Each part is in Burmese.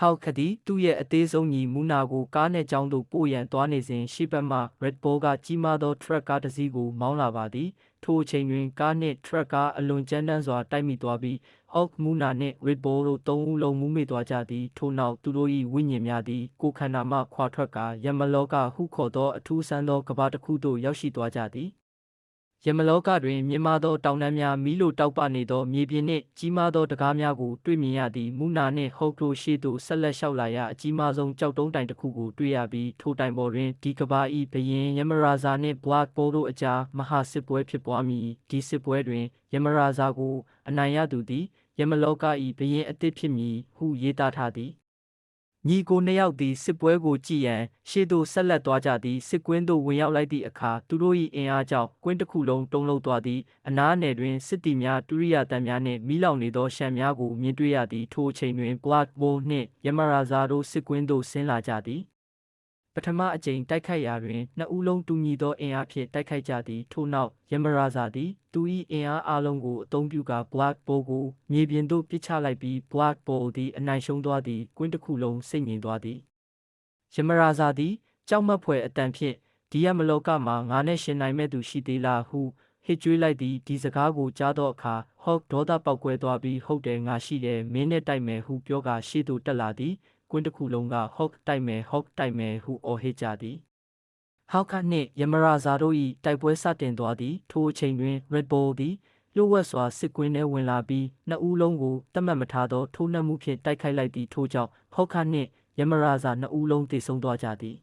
How ခသည်သူ့ရဲ့အသေးဆုံးညီမူနာကိုကားနဲ့ကြောင်းသို့ပို့ရန်သွားနေစဉ်ရှေ့ဘက်မှ Red Bull ကကြီးမားသောထရပ်ကားတစ်စီးကိုမောင်းလာပါသည်ထိုအချိန်တွင်ကားနှင့်ထရပ်ကားအလွန်ကြမ်းတမ်းစွာတိုက်မိသွားပြီး Hawk မူနာနှင့် Red Bull တို့သုံးဦးလုံးမူးမေ့သွားကြသည်ထို့နောက်သူတို့၏ဝိညာဉ်များသည်ကိုယ်ခန္ဓာမှခွာထွက်ကာယမလောကဟုခေါ်သောအထူးဆန်းသောကမ္ဘာတစ်ခုသို့ရောက်ရှိသွားကြသည်ယမလောကတွင်မြင့်မားသောတောင်တန်းများမီးလိုတောက်ပနေသောမြေပြင်နှင့်ကြီးမားသောတံခါးများကိုတွေ့မြင်ရသည်မူနာနှင့်ဟော့ကတို့ရှေ့သို့ဆက်လက်လျှောက်လာရာအကြီးမားဆုံးကြောက်တုံးတိုင်တစ်ခုကိုတွေ့ရပြီးထိုတိုင်ပေါ်တွင်ဒီကမ္ဘာ၏ဘုရင်ယမရာဇာနှင့် Black Bull တို့အကြားမဟာစစ်ပွဲဖြစ်ပွားမည်ဒီစစ်ပွဲတွင်ယမရာဇာကိုအနိုင်ရသူသည်ယမလောက၏ဘုရင်အသစ်ဖြစ်မည်ဟုရေးသားထားသည်ညီကိုနှစ်ယောက်သည်စစ်ပွဲကိုကြည့်ရန်ရှေ့သို့ဆက်လက်သွားကြသည်စစ်ကွင်းသို့ဝင်ရောက်လိုက်သည့်အခါသူတို့၏အင်အားကြောင့်ကွင်းတစ်ခုလုံးတုန်လှုပ်သွားသည်အနားနယ်တွင်စစ်သည်များတူရိယာတန်များနှင့်မိလောင်နေသောရှမ်းများကိုမြင်တွေ့ရသည်ထိုအချိန်တွင် Black Bull နှင့်ယမရာဇာတို့စစ်ကွင်းသို့ဆင်းလာကြသည်ပထမအကြိမ်တိုက်ခိုက်ရာတွင်နှစ်ဦးလုံးတူညီသောအင်အားဖြင့်တိုက်ခိုက်ကြသည်ထို့နောက်ယမရာဇာသည်သူ၏အင်အားအလုံးကိုအသုံးပြုကာ Black Bull ကိုမြေပြင်သို့ပစ်ချလိုက်ပြီး Black Bull သည်အနိုင်ရှုံးသွားသည်ကွင်းတစ်ခုလုံးစိတ်ငြိမ်သွားသည်ယမရာဇာသည်ကြောက်မက်ဖွယ်အတန်ဖြင့်ဒီယမလောကမှာငါနဲ့ရှင်နိုင်မဲ့သူရှိသေးလားဟုဟစ်ကြွေးလိုက်သည်ဒီစကားကိုကြားသောအခါ Hawk ဒေါသပေါက်ကွဲသွားပြီးဟုတ်တယ်ငါရှိတယ်မင်းနဲ့တိုက်မယ်ဟုပြောကာရှေ့သို့တက်လာသည်ကွင်းတစ်ခုလုံးက Hawk တိုက်မယ် Hawk တိုက်မယ်ဟုအော်ဟစ်ကြသည် Hawk နှင့်ယမရာဇာတို့၏တိုက်ပွဲစတင်သွားသည်ထိုအချိန်တွင် Red Bull သည်လျှို့ဝှက်စွာစစ်ကွင်းထဲဝင်လာပြီးနှစ်ဦးလုံးကိုတတ်မှတ်မထားသောထိုးနှက်မှုဖြင့်တိုက်ခိုက်လိုက်သည်ထို့ကြောင့် Hawk နှင့်ယမရာဇာနှစ်ဦးလုံးသေဆုံးသွားကြသည်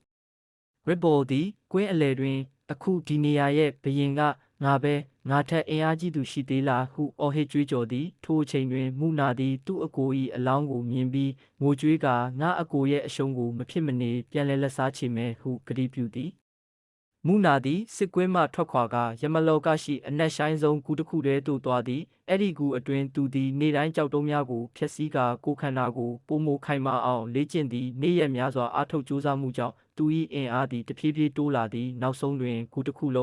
Red Bull သည်ကွင်းအလယ်တွင်အခုဒီနေရာရဲ့ဘုရင်ကငါပဲငါထက်အင်အားကြီးသူရှိသေးလားဟုအော်ဟစ်ကြွေးကြော်သည်ထိုအချိန်တွင်မူနာသည်သူ့အကို၏အလောင်းကိုမြင်ပြီးငိုကြွေးကာငါအကိုရဲ့အရှုံးကိုမဖြစ်မနေပြန်လည်လက်စားချေမယ်ဟုကတိပြုသည်မူနာသည်စစ်ကွင်းမှထွက်ခွာကာယမလောကရှိအနက်ရှိုင်းဆုံးကူတစ်ခုထဲသို့သွားသည်အဲ့ဒီကူအတွင်းသူသည်နေ့တိုင်းကြောက်တုံးများကိုဖျက်ဆီးကာကိုယ်ခန္ဓာကိုပုံမခိုင်မာအောင်လေ့ကျင့်သည်နေ့ရက်များစွာအားထုတ်ကြိုးစားမှုကြောင့်သူ၏အင်အားသည်တဖြည်းဖြည်းတိုးလာသည်နောက်ဆုံးတွင်ကူတစ်ခုလုံး